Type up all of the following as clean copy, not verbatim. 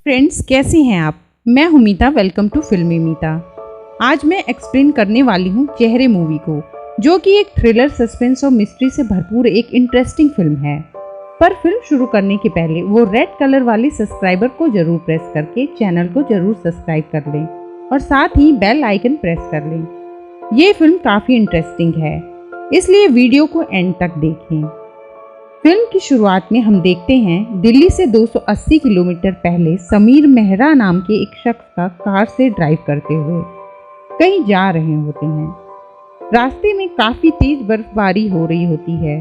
Friends, कैसे हैं आप। मैं हूं मीता। वेलकम टू फिल्मी मीता। आज मैं एक्सप्लेन करने वाली हूं चेहरे मूवी को, जो कि एक थ्रिलर, सस्पेंस और मिस्ट्री से भरपूर एक इंटरेस्टिंग फिल्म है। पर फिल्म शुरू करने के पहले वो रेड कलर वाले सब्सक्राइबर को जरूर प्रेस करके चैनल को जरूर सब्सक्राइब कर लें और साथ ही बेल आइकन प्रेस कर लें। ये फिल्म काफ़ी इंटरेस्टिंग है, इसलिए वीडियो को एंड तक देखें। फिल्म की शुरुआत में हम देखते हैं दिल्ली से 280 किलोमीटर पहले समीर मेहरा नाम के एक शख्स का कार से ड्राइव करते हुए कहीं जा रहे होते हैं। रास्ते में काफ़ी तेज बर्फबारी हो रही होती है।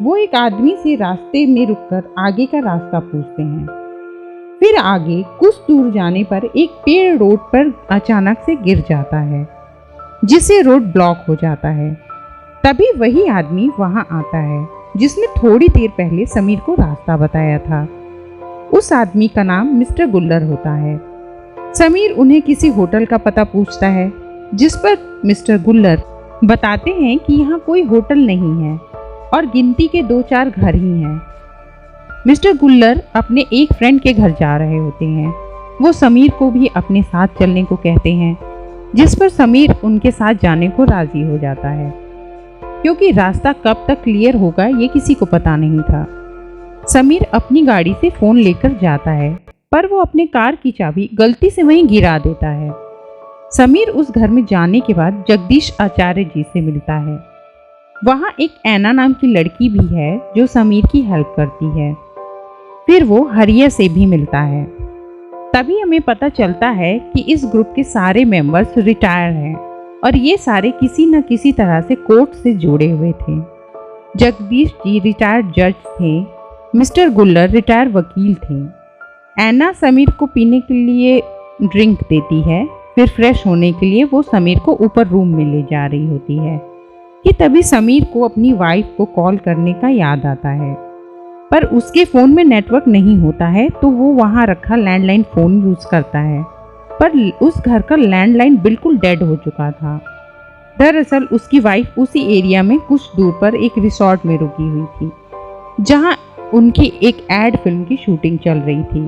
वो एक आदमी से रास्ते में रुककर आगे का रास्ता पूछते हैं। फिर आगे कुछ दूर जाने पर एक पेड़ रोड पर अचानक से गिर जाता है, जिससे रोड ब्लॉक हो जाता है। तभी वही आदमी वहां आता है जिसने थोड़ी देर पहले समीर को रास्ता बताया था। उस आदमी का नाम मिस्टर गुल्लर होता है। समीर उन्हें किसी होटल का पता पूछता है, जिस पर मिस्टर गुल्लर बताते हैं कि यहाँ कोई होटल नहीं है और गिनती के 2-4 घर ही हैं। मिस्टर गुल्लर अपने एक फ्रेंड के घर जा रहे होते हैं। वो समीर को भी अपने साथ चलने को कहते हैं, जिस पर समीर उनके साथ जाने को राजी हो जाता है, क्योंकि रास्ता कब तक क्लियर होगा ये किसी को पता नहीं था। समीर अपनी गाड़ी से फ़ोन लेकर जाता है, पर वो अपने कार की चाबी गलती से वहीं गिरा देता है। समीर उस घर में जाने के बाद जगदीश आचार्य जी से मिलता है। वहाँ एक ऐना नाम की लड़की भी है जो समीर की हेल्प करती है। फिर वो हरिया से भी मिलता है। तभी हमें पता चलता है कि इस ग्रुप के सारे मेंबर्स रिटायर हैं और ये सारे किसी न किसी तरह से कोर्ट से जुड़े हुए थे। जगदीश जी रिटायर्ड जज थे, मिस्टर गुल्लर रिटायर्ड वकील थे। ऐना समीर को पीने के लिए ड्रिंक देती है। फिर फ्रेश होने के लिए वो समीर को ऊपर रूम में ले जा रही होती है कि तभी समीर को अपनी वाइफ को कॉल करने का याद आता है, पर उसके फ़ोन में नेटवर्क नहीं होता है, तो वो वहाँ रखा लैंडलाइन फ़ोन यूज़ करता है। पर उस घर का लैंडलाइन बिल्कुल डेड हो चुका था। दरअसल उसकी वाइफ उसी एरिया में कुछ दूर पर एक रिसोर्ट में रुकी हुई थी, जहां उनकी एक एड फिल्म की शूटिंग चल रही थी।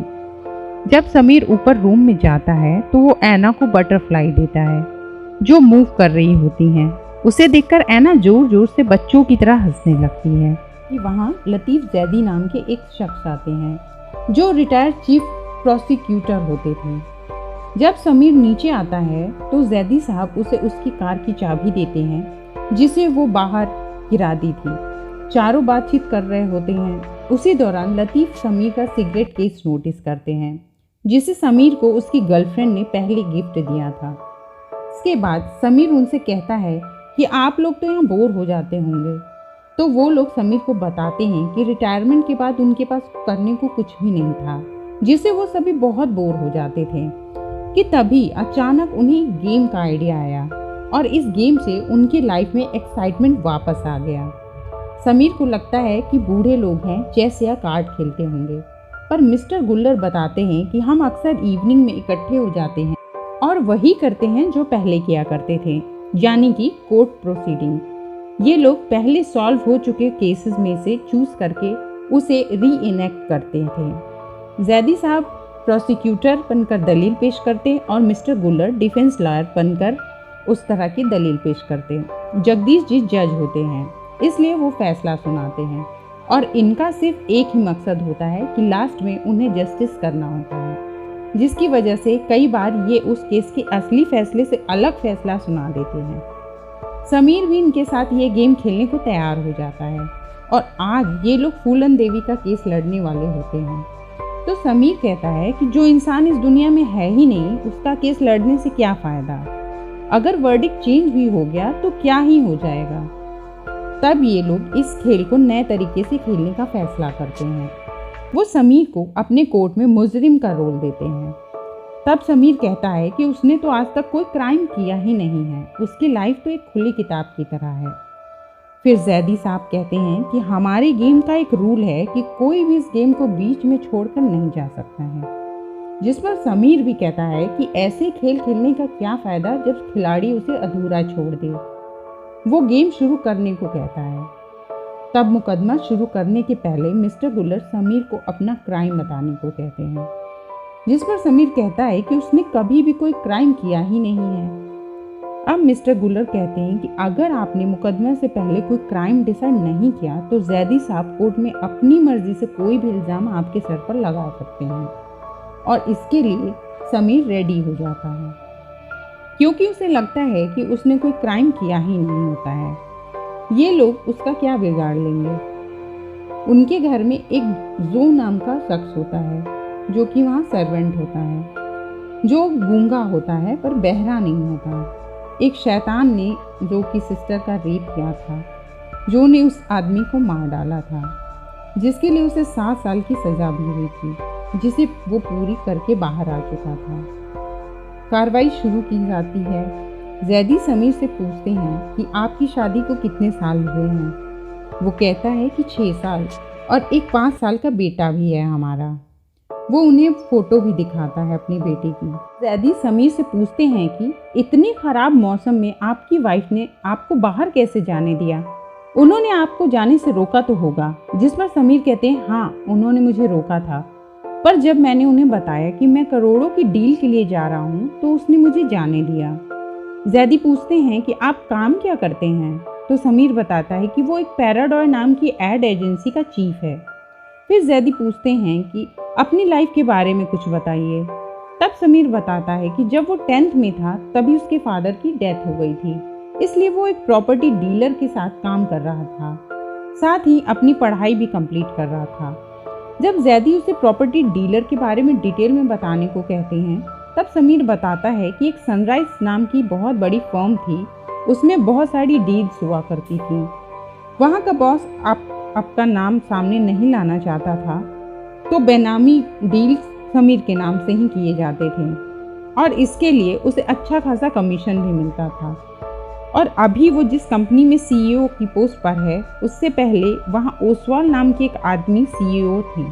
जब समीर ऊपर रूम में जाता है तो वो ऐना को बटरफ्लाई देता है, जो मूव कर रही होती हैं। उसे देखकर ऐना जोर जोर से बच्चों की तरह हंसने लगती है कि वहाँ लतीफ़ जैदी नाम के एक शख्स आते हैं, जो रिटायर्ड चीफ प्रोसिक्यूटर होते थे। जब समीर नीचे आता है तो जैदी साहब उसे उसकी कार की चाबी देते हैं, जिसे वो बाहर गिरा दी थी। चारों बातचीत कर रहे होते हैं। उसी दौरान लतीफ़ समीर का सिगरेट केस नोटिस करते हैं, जिसे समीर को उसकी गर्लफ्रेंड ने पहले गिफ्ट दिया था। इसके बाद समीर उनसे कहता है कि आप लोग तो यहाँ बोर हो जाते होंगे। तो वो लोग समीर को बताते हैं कि रिटायरमेंट के बाद उनके पास करने को कुछ भी नहीं था, जिससे वो सभी बहुत बोर हो जाते थे। कि तभी अचानक उन्हें गेम का आइडिया आया और इस गेम से उनकी लाइफ में एक्साइटमेंट वापस आ गया। समीर को लगता है कि बूढ़े लोग हैं, चेस या कार्ड खेलते होंगे, पर मिस्टर गुल्लर बताते हैं कि हम अक्सर इवनिंग में इकट्ठे हो जाते हैं और वही करते हैं जो पहले किया करते थे, यानी कि कोर्ट प्रोसीडिंग। ये लोग पहले सॉल्व हो चुके केसेस में से चूज करके उसे री इनेक्ट करते थे। जैदी साहब प्रोसिक्यूटर बनकर दलील पेश करते और मिस्टर गुल्लर डिफेंस लॉयर बनकर उस तरह की दलील पेश करते। जगदीश जी जज होते हैं, इसलिए वो फैसला सुनाते हैं और इनका सिर्फ एक ही मकसद होता है कि लास्ट में उन्हें जस्टिस करना होता है, जिसकी वजह से कई बार ये उस केस के असली फैसले से अलग फैसला सुना देते हैं। समीर भी इनके साथ ये गेम खेलने को तैयार हो जाता है और आज ये लोग फूलन देवी का केस लड़ने वाले होते हैं। तो समीर कहता है कि जो इंसान इस दुनिया में है ही नहीं, उसका केस लड़ने से क्या फ़ायदा। अगर वर्डिक्ट चेंज भी हो गया तो क्या ही हो जाएगा। तब ये लोग इस खेल को नए तरीके से खेलने का फैसला करते हैं। वो समीर को अपने कोर्ट में मुजरिम का रोल देते हैं। तब समीर कहता है कि उसने तो आज तक कोई क्राइम किया ही नहीं है, उसकी लाइफ तो एक खुली किताब की तरह है। फिर जैदी साहब कहते हैं कि हमारे गेम का एक रूल है कि कोई भी इस गेम को बीच में छोड़कर नहीं जा सकता है, जिस पर समीर भी कहता है कि ऐसे खेल खेलने का क्या फ़ायदा जब खिलाड़ी उसे अधूरा छोड़ दे। वो गेम शुरू करने को कहता है। तब मुकदमा शुरू करने के पहले मिस्टर गुल्लर समीर को अपना क्राइम बताने को कहते हैं। जिस पर समीर कहता है कि उसने कभी भी कोई क्राइम किया ही नहीं है। अब मिस्टर गुलर कहते हैं कि अगर आपने मुकदमा से पहले कोई क्राइम डिसाइड नहीं किया तो जैदी साहब कोर्ट में अपनी मर्जी से कोई भी इल्ज़ाम आपके सर पर लगा सकते हैं, और इसके लिए समीर रेडी हो जाता है क्योंकि उसे लगता है कि उसने कोई क्राइम किया ही नहीं होता है। ये लोग उसका क्या बिगाड़ लेंगे। उनके घर में एक जो नाम का शख्स होता है जो कि वहाँ सर्वेंट होता है, जो गूंगा होता है पर बहरा नहीं होता। एक शैतान ने जो कि सिस्टर का रेप किया था, जो ने उस आदमी को मार डाला था, जिसके लिए उसे 7 साल की सज़ा भी हुई थी, जिसे वो पूरी करके बाहर आ चुका था। कार्रवाई शुरू की जाती है। जैदी समीर से पूछते हैं कि आपकी शादी को कितने साल हुए हैं। वो कहता है कि 6 साल और एक 5 साल का बेटा भी है हमारा। वो उन्हें फ़ोटो भी दिखाता है अपनी बेटी की। जैदी समीर से पूछते हैं कि इतने ख़राब मौसम में आपकी वाइफ ने आपको बाहर कैसे जाने दिया। उन्होंने आपको जाने से रोका तो होगा। जिस पर समीर कहते हैं हाँ, उन्होंने मुझे रोका था, पर जब मैंने उन्हें बताया कि मैं करोड़ों की डील के लिए जा रहा हूँ तो उसने मुझे जाने दिया। जैदी पूछते हैं कि आप काम क्या करते हैं, तो समीर बताता है कि वो एक पैराडॉय नाम की एड एजेंसी का चीफ है। फिर जैदी पूछते हैं कि अपनी लाइफ के बारे में कुछ बताइए। तब समीर बताता है कि जब वो 10th में था तभी उसके फादर की डेथ हो गई थी, इसलिए वो एक प्रॉपर्टी डीलर के साथ काम कर रहा था, साथ ही अपनी पढ़ाई भी कंप्लीट कर रहा था। जब जैदी उसे प्रॉपर्टी डीलर के बारे में डिटेल में बताने को कहते हैं, तब समीर बताता है कि एक सनराइज नाम की बहुत बड़ी फर्म थी, उसमें बहुत सारी डील्स हुआ करती थी। वहाँ का बॉस आपका नाम सामने नहीं लाना चाहता था, तो बेनामी डील्स समीर के नाम से ही किए जाते थे और इसके लिए उसे अच्छा खासा कमीशन भी मिलता था। और अभी वो जिस कंपनी में सीईओ की पोस्ट पर है, उससे पहले वहाँ ओसवाल नाम के एक आदमी सीईओ थे,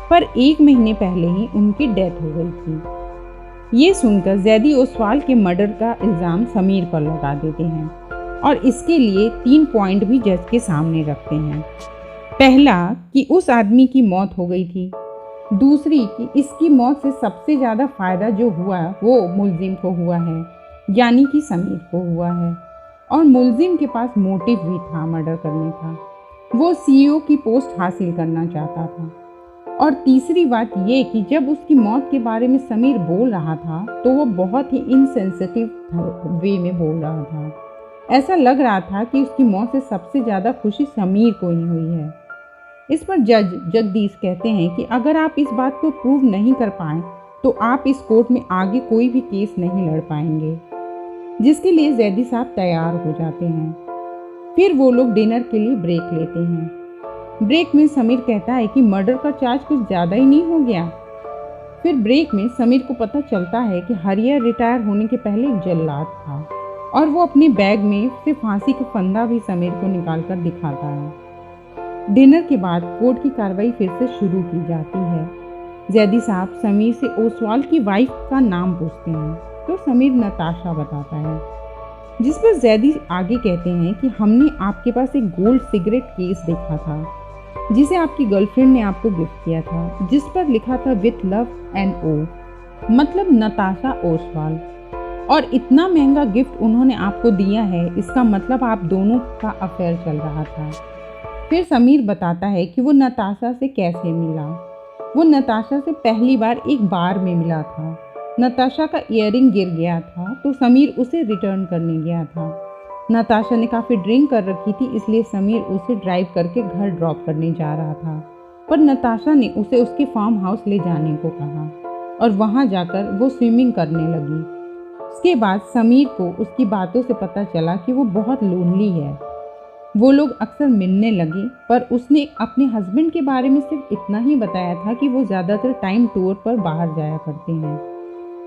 पर 1 महीने पहले ही उनकी डेथ हो गई थी। ये सुनकर जैदी ओसवाल के मर्डर का इल्ज़ाम समीर पर लगा देते हैं और इसके लिए 3 पॉइंट भी जज के सामने रखते हैं। पहला कि उस आदमी की मौत हो गई थी। दूसरी कि इसकी मौत से सबसे ज़्यादा फ़ायदा जो हुआ वो मुलजिम को हुआ है, यानी कि समीर को हुआ है, और मुलजिम के पास मोटिव भी था मर्डर करने का। वो सीईओ की पोस्ट हासिल करना चाहता था। और तीसरी बात ये कि जब उसकी मौत के बारे में समीर बोल रहा था तो वो बहुत ही इनसेंसिटिव वे में बोल रहा था। ऐसा लग रहा था कि उसकी मौत से सबसे ज़्यादा खुशी समीर को ही हुई है। इस पर जज जगदीश कहते हैं कि अगर आप इस बात को प्रूव नहीं कर पाएँ तो आप इस कोर्ट में आगे कोई भी केस नहीं लड़ पाएंगे, जिसके लिए जैदी साहब तैयार हो जाते हैं। फिर वो लोग डिनर के लिए ब्रेक लेते हैं। ब्रेक में समीर कहता है कि मर्डर का चार्ज कुछ ज़्यादा ही नहीं हो गया। फिर ब्रेक में समीर को पता चलता है कि हरियर रिटायर होने के पहले एक जल्लाद था और वो अपने बैग में से फांसी का फंदा भी समीर को निकाल कर दिखाता है। डिनर के बाद कोर्ट की कार्रवाई फिर से शुरू की जाती है। जैदी साहब समीर से ओसवाल की वाइफ का नाम पूछते हैं तो समीर नताशा बताता है, जिस पर जैदी आगे कहते हैं कि हमने आपके पास एक गोल्ड सिगरेट केस देखा था जिसे आपकी गर्लफ्रेंड ने आपको गिफ्ट किया था, जिस पर लिखा था विथ लव एंड ओ, मतलब नताशा ओसवाल। और इतना महंगा गिफ्ट उन्होंने आपको दिया है, इसका मतलब आप दोनों का अफेयर चल रहा था। फिर समीर बताता है कि वो नताशा से कैसे मिला। वो नताशा से पहली बार एक बार में मिला था। नताशा का इयररिंग गिर गया था तो समीर उसे रिटर्न करने गया था। नताशा ने काफ़ी ड्रिंक कर रखी थी, इसलिए समीर उसे ड्राइव करके घर ड्रॉप करने जा रहा था, पर नताशा ने उसे उसके फार्म हाउस ले जाने को कहा और वहाँ जाकर वो स्विमिंग करने लगी। उसके बाद समीर को उसकी बातों से पता चला कि वो बहुत लोनली है। वो लोग अक्सर मिलने लगे, पर उसने अपने हस्बैंड के बारे में सिर्फ इतना ही बताया था कि वो ज़्यादातर टाइम टूर पर बाहर जाया करते हैं।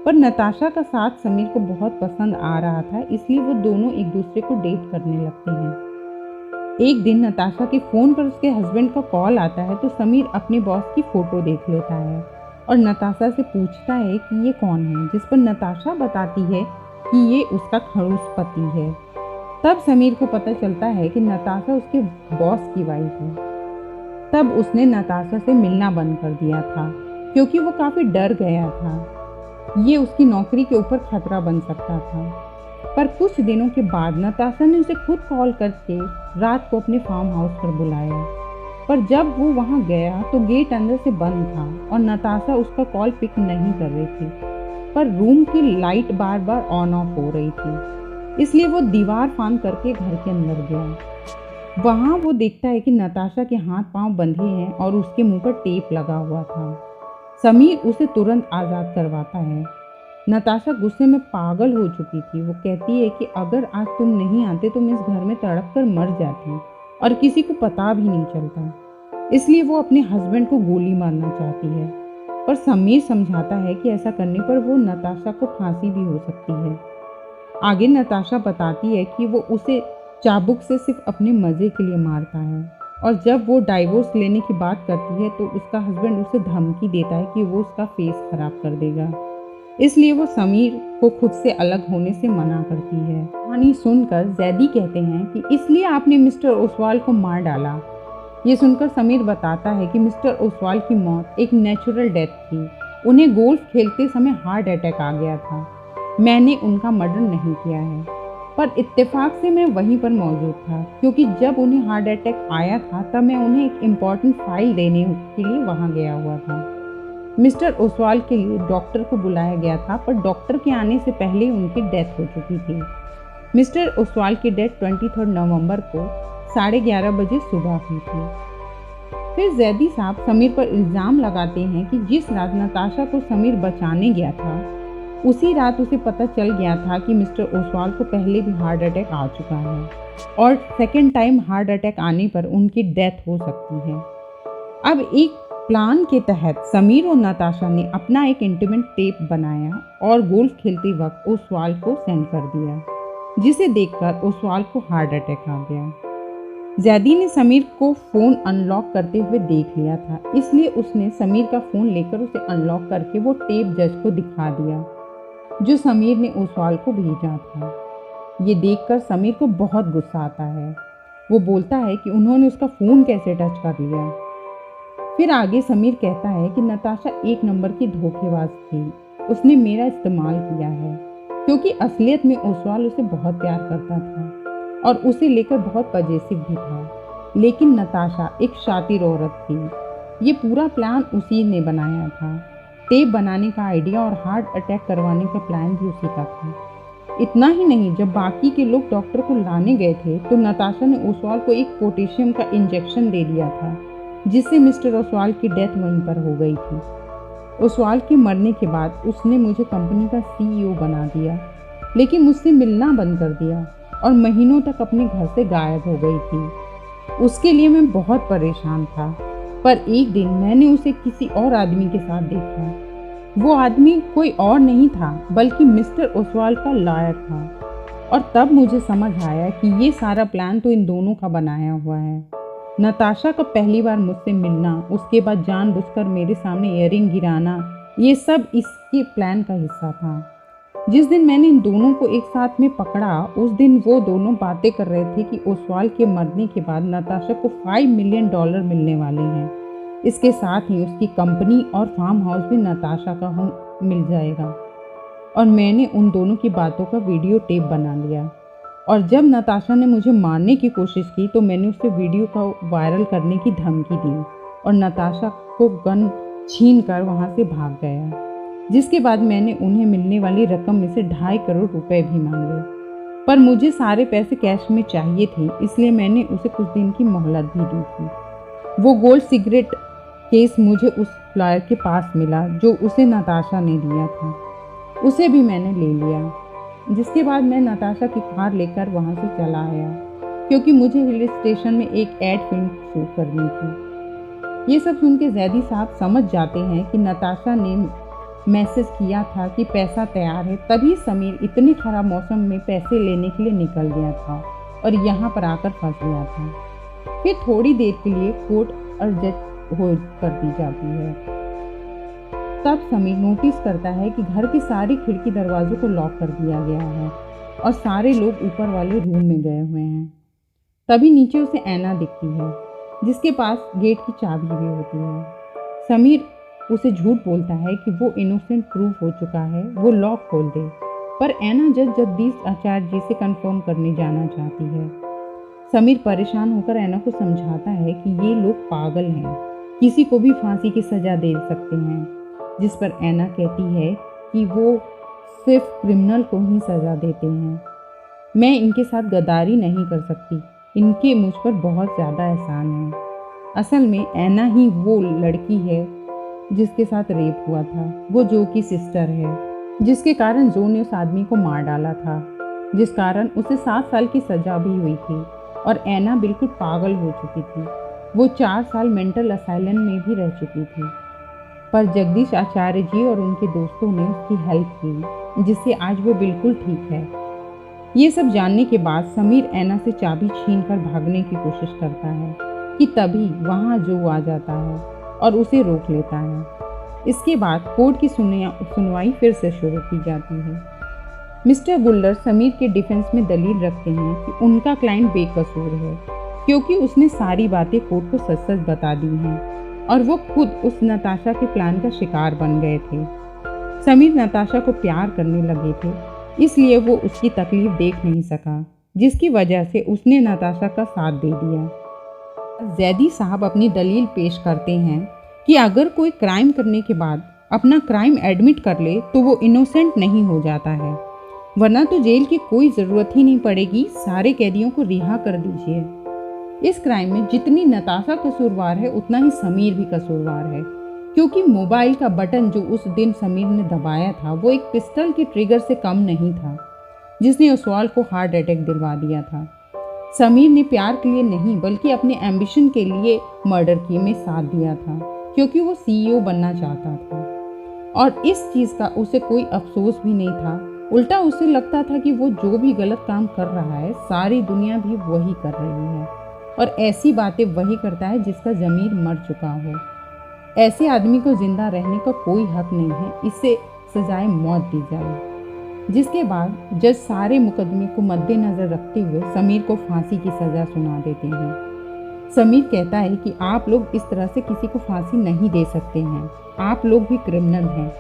पर नताशा का साथ समीर को बहुत पसंद आ रहा था, इसलिए वो दोनों एक दूसरे को डेट करने लगते हैं। एक दिन नताशा के फ़ोन पर उसके हस्बैंड का कॉल आता है तो समीर अपने बॉस की फ़ोटो देख लेता है और नताशा से पूछता है कि ये कौन है, जिस पर नताशा बताती है कि ये उसका खड़ूस पति है। तब समीर को पता चलता है कि नताशा उसके बॉस की वाइफ है। तब उसने नताशा से मिलना बंद कर दिया था क्योंकि वो काफ़ी डर गया था। ये उसकी नौकरी के ऊपर खतरा बन सकता था। पर कुछ दिनों के बाद नताशा ने उसे खुद कॉल करके रात को अपने फार्म हाउस पर बुलाया। पर जब वो वहाँ गया तो गेट अंदर से बंद था और नताशा उसका कॉल पिक नहीं कर रही थी। पर रूम की light bar bar on off हो रही थी, इसलिए वो दीवार फांद करके घर के अंदर गया। वहाँ वो देखता है कि नताशा के हाथ पांव बंधे हैं और उसके मुंह पर टेप लगा हुआ था। समीर उसे तुरंत आज़ाद करवाता है। नताशा गुस्से में पागल हो चुकी थी। वो कहती है कि अगर आज तुम नहीं आते तो मैं इस घर में तड़प कर मर जाती और किसी को पता भी नहीं चलता। इसलिए वो अपने हस्बैंड को गोली मारना चाहती है। पर समीर समझाता है कि ऐसा करने पर वो नताशा को फांसी भी हो सकती है। आगे नताशा बताती है कि वो उसे चाबुक से सिर्फ अपने मज़े के लिए मारता है और जब वो डाइवोर्स लेने की बात करती है तो उसका हस्बैंड उसे धमकी देता है कि वो उसका फेस खराब कर देगा। इसलिए वो समीर को खुद से अलग होने से मना करती है। कहानी सुनकर जैदी कहते हैं कि इसलिए आपने मिस्टर ओसवाल को मार डाला। ये सुनकर समीर बताता है कि मिस्टर ओसवाल की मौत एक नेचुरल डेथ थी। उन्हें गोल्फ खेलते समय हार्ट अटैक आ गया था। मैंने उनका मर्डर नहीं किया है। पर इत्तेफाक से मैं वहीं पर मौजूद था, क्योंकि जब उन्हें हार्ट अटैक आया था तब मैं उन्हें एक इम्पॉर्टेंट फाइल देने के लिए वहाँ गया हुआ था। मिस्टर ओसवाल के लिए डॉक्टर को बुलाया गया था, पर डॉक्टर के आने से पहले उनकी डेथ हो चुकी थी। मिस्टर ओसवाल की डेथ 23 नवंबर को 11:30 बजे सुबह हुई थी। फिर जैदी साहब समीर पर इल्ज़ाम लगाते हैं कि जिस रात नताशा को समीर बचाने गया था उसी रात उसे पता चल गया था कि मिस्टर ओसवाल को पहले भी हार्ट अटैक आ चुका है और सेकेंड टाइम हार्ट अटैक आने पर उनकी डेथ हो सकती है। अब एक प्लान के तहत समीर और नताशा ने अपना एक इंटीमेट टेप बनाया और गोल्फ खेलते वक्त ओसवाल को सेंड कर दिया, जिसे देखकर ओसवाल को हार्ट अटैक आ गया। जैदी ने समीर को फ़ोन अनलॉक करते हुए देख लिया था, इसलिए उसने समीर का फ़ोन लेकर उसे अनलॉक करके वो टेप जज को दिखा दिया जो समीर ने ओसवाल को भेजा था। ये देखकर समीर को बहुत गुस्सा आता है। वो बोलता है कि उन्होंने उसका फ़ोन कैसे टच कर लिया। फिर आगे समीर कहता है कि नताशा एक नंबर की धोखेबाज थी। उसने मेरा इस्तेमाल किया है, क्योंकि असलियत में ओसवाल उसे बहुत प्यार करता था और उसे लेकर बहुत पजेसिव भी था। लेकिन नताशा एक शातिर औरत थी। ये पूरा प्लान उसी ने बनाया था। टेप बनाने का आइडिया और हार्ट अटैक करवाने का प्लान भी उसी का था। इतना ही नहीं, जब बाकी के लोग डॉक्टर को लाने गए थे तो नताशा ने ओसवाल को एक पोटेशियम का इंजेक्शन दे दिया था, जिससे मिस्टर ओसवाल की डेथ वहीं पर हो गई थी। ओसवाल के मरने के बाद उसने मुझे कंपनी का CEO बना दिया, लेकिन मुझसे मिलना बंद कर दिया और महीनों तक अपने घर से गायब हो गई थी। उसके लिए मैं बहुत परेशान था, पर एक दिन मैंने उसे किसी और आदमी के साथ देखा। वो आदमी कोई और नहीं था बल्कि मिस्टर ओसवाल का लॉयर था और तब मुझे समझ आया कि ये सारा प्लान तो इन दोनों का बनाया हुआ है। नताशा का पहली बार मुझसे मिलना, उसके बाद जानबूझकर मेरे सामने इयररिंग गिराना, ये सब इसके प्लान का हिस्सा था। जिस दिन मैंने इन दोनों को एक साथ में पकड़ा, उस दिन वो दोनों बातें कर रहे थे कि ओसवाल के मरने के बाद नताशा को $5 मिलियन मिलने वाले हैं। इसके साथ ही उसकी कंपनी और फार्म हाउस भी नताशा का मिल जाएगा। और मैंने उन दोनों की बातों का वीडियो टेप बना लिया और जब नताशा ने मुझे मारने की कोशिश की तो मैंने उससे वीडियो का वायरल करने की धमकी दी और नताशा को गन छीन कर वहाँ से भाग गया। जिसके बाद मैंने उन्हें मिलने वाली रकम में से 2.5 करोड़ रुपए भी मांगे, पर मुझे सारे पैसे कैश में चाहिए थे, इसलिए मैंने उसे कुछ दिन की मोहलत भी दी थी। वो गोल्ड सिगरेट केस मुझे उस लॉयर के पास मिला जो उसे नताशा ने दिया था, उसे भी मैंने ले लिया। जिसके बाद मैं नताशा की कार लेकर वहाँ से चला आया, क्योंकि मुझे हिल स्टेशन में एक एड फिल्म शूट करनी थी। ये सब सुन के जैदी साहब समझ जाते हैं कि नताशा ने मैसेज किया था कि पैसा तैयार है, तभी समीर इतने खराब मौसम में पैसे लेने के लिए निकल गया था और यहाँ पर आकर फंस गया था। फिर थोड़ी देर के लिए कोर्ट अर्जेंट हो कर दी जाती है। तब समीर नोटिस करता है कि घर की सारी खिड़की दरवाजों को लॉक कर दिया गया है और सारे लोग ऊपर वाले रूम में गए हुए हैं। तभी नीचे उसे ऐना दिखती है जिसके पास गेट की चाबी भी होती है। समीर उसे झूठ बोलता है कि वो इनोसेंट प्रूफ हो चुका है, वो लॉक खोल दे। पर ऐना जज जगदीश आचार्य जी से कंफर्म करने जाना चाहती है। समीर परेशान होकर ऐना को समझाता है कि ये लोग पागल हैं, किसी को भी फांसी की सज़ा दे सकते हैं, जिस पर ऐना कहती है कि वो सिर्फ क्रिमिनल को ही सज़ा देते हैं। मैं इनके साथ गद्दारी नहीं कर सकती, इनके मुझ पर बहुत ज़्यादा एहसान है। असल में ऐना ही वो लड़की है जिसके साथ रेप हुआ था, वो जो की सिस्टर है, जिसके कारण जो ने उस आदमी को मार डाला था, जिस कारण उसे 7 साल की सज़ा भी हुई थी। और ऐना बिल्कुल पागल हो चुकी थी, वो 4 साल मेंटल असाइलम में भी रह चुकी थी। पर जगदीश आचार्य जी और उनके दोस्तों ने उसकी हेल्प की, जिससे आज वो बिल्कुल ठीक है। ये सब जानने के बाद समीर ऐना से चाबी छीनकर भागने की कोशिश करता है कि तभी वहाँ जो आ जाता है और उसे रोक लेता है। इसके बाद कोर्ट की सुनवाई फिर से शुरू की जाती है। मिस्टर गुल्लर समीर के डिफेंस में दलील रखते हैं कि उनका क्लाइंट बेकसूर है, क्योंकि उसने सारी बातें कोर्ट को सच सच बता दी हैं और वो खुद उस नताशा के प्लान का शिकार बन गए थे। समीर नताशा को प्यार करने लगे थे, इसलिए वो उसकी तकलीफ देख नहीं सका, जिसकी वजह से उसने नताशा का साथ दे दिया। जैदी साहब अपनी दलील पेश करते हैं कि अगर कोई क्राइम करने के बाद अपना क्राइम एडमिट कर ले तो वो इनोसेंट नहीं हो जाता है, वरना तो जेल की कोई ज़रूरत ही नहीं पड़ेगी, सारे कैदियों को रिहा कर दीजिए। इस क्राइम में जितनी नताशा कसूरवार है उतना ही समीर भी कसूरवार है, क्योंकि मोबाइल का बटन जो उस दिन समीर ने दबाया था वो एक पिस्टल के ट्रिगर से कम नहीं था, जिसने ओसवाल को हार्ट अटैक दिलवा दिया था। समीर ने प्यार के लिए नहीं बल्कि अपने एम्बिशन के लिए मर्डर की में साथ दिया था, क्योंकि वो सीईओ बनना चाहता था और इस चीज़ का उसे कोई अफसोस भी नहीं था। उल्टा उसे लगता था कि वो जो भी गलत काम कर रहा है सारी दुनिया भी वही कर रही है और ऐसी बातें वही करता है जिसका ज़मीर मर चुका हो। ऐसे आदमी को जिंदा रहने का कोई हक नहीं है, इसे सजाए मौत दी जाए। जिसके बाद जज सारे मुकदमे को मद्देनज़र रखते हुए समीर को फांसी की सज़ा सुना देते हैं। समीर कहता है कि आप लोग इस तरह से किसी को फांसी नहीं दे सकते हैं, आप लोग भी क्रिमिनल हैं।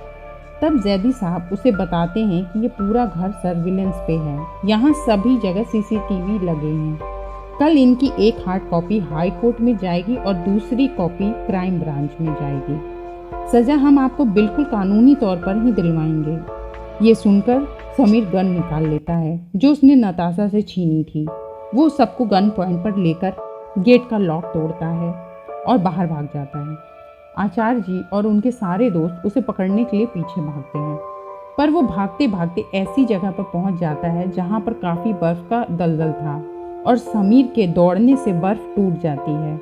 तब जैदी साहब उसे बताते हैं कि ये पूरा घर सर्विलेंस पे है, यहाँ सभी जगह सीसीटीवी लगे हैं। कल इनकी एक हार्ड कॉपी हाई कोर्ट में जाएगी और दूसरी कॉपी क्राइम ब्रांच में जाएगी। सज़ा हम आपको बिल्कुल कानूनी तौर पर ही दिलवाएंगे। ये सुनकर समीर गन निकाल लेता है जो उसने नताशा से छीनी थी। वो सबको गन पॉइंट पर लेकर गेट का लॉक तोड़ता है और बाहर भाग जाता है। आचार्य जी और उनके सारे दोस्त उसे पकड़ने के लिए पीछे भागते हैं, पर वो भागते भागते ऐसी जगह पर पहुंच जाता है जहां पर काफ़ी बर्फ़ का दलदल था और समीर के दौड़ने से बर्फ़ टूट जाती है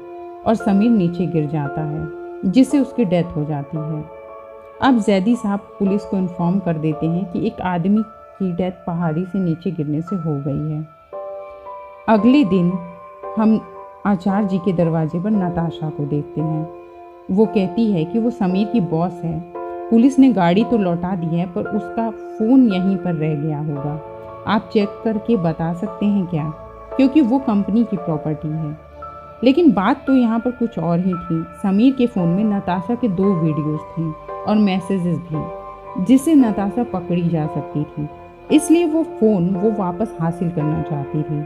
और समीर नीचे गिर जाता है, जिससे उसकी डेथ हो जाती है। अब जैदी साहब पुलिस को इन्फॉर्म कर देते हैं कि एक आदमी की डेथ पहाड़ी से नीचे गिरने से हो गई है। अगले दिन हम आचार्य जी के दरवाजे पर नताशा को देखते हैं। वो कहती है कि वो समीर की बॉस है। पुलिस ने गाड़ी तो लौटा दी है, पर उसका फ़ोन यहीं पर रह गया होगा, आप चेक करके बता सकते हैं क्या, क्योंकि वो कंपनी की प्रॉपर्टी है। लेकिन बात तो यहाँ पर कुछ और ही थी। समीर के फ़ोन में नताशा के 2 वीडियोस थे और मैसेजेस भी, जिससे नताशा पकड़ी जा सकती थी, इसलिए वो फ़ोन वो वापस हासिल करना चाहती थी।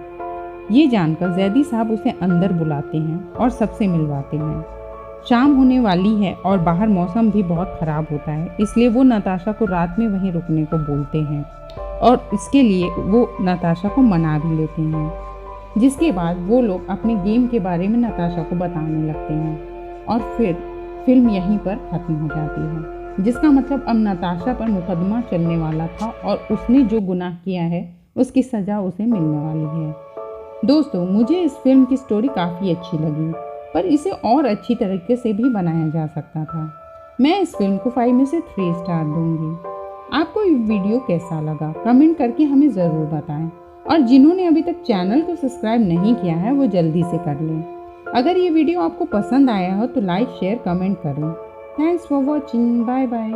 ये जानकर जैदी साहब उसे अंदर बुलाते हैं और सबसे मिलवाते हैं। शाम होने वाली है और बाहर मौसम भी बहुत ख़राब होता है, इसलिए वो नताशा को रात में वहीं रुकने को बोलते हैं और इसके लिए वो नताशा को मना भी लेते हैं। जिसके बाद वो लोग अपने गेम के बारे में नताशा को बताने लगते हैं और फिर फिल्म यहीं पर ख़त्म हो जाती है, जिसका मतलब अब नताशा पर मुकदमा चलने वाला था और उसने जो गुनाह किया है उसकी सज़ा उसे मिलने वाली है। दोस्तों, मुझे इस फिल्म की स्टोरी काफ़ी अच्छी लगी, पर इसे और अच्छी तरीके से भी बनाया जा सकता था। मैं इस फिल्म को 5 में से 3 स्टार दूंगी। आपको ये वीडियो कैसा लगा कमेंट करके हमें ज़रूर बताएं और जिन्होंने अभी तक चैनल को सब्सक्राइब नहीं किया है वो जल्दी से कर लें। अगर ये वीडियो आपको पसंद आया हो तो लाइक शेयर कमेंट करें। Thanks for watching, bye bye.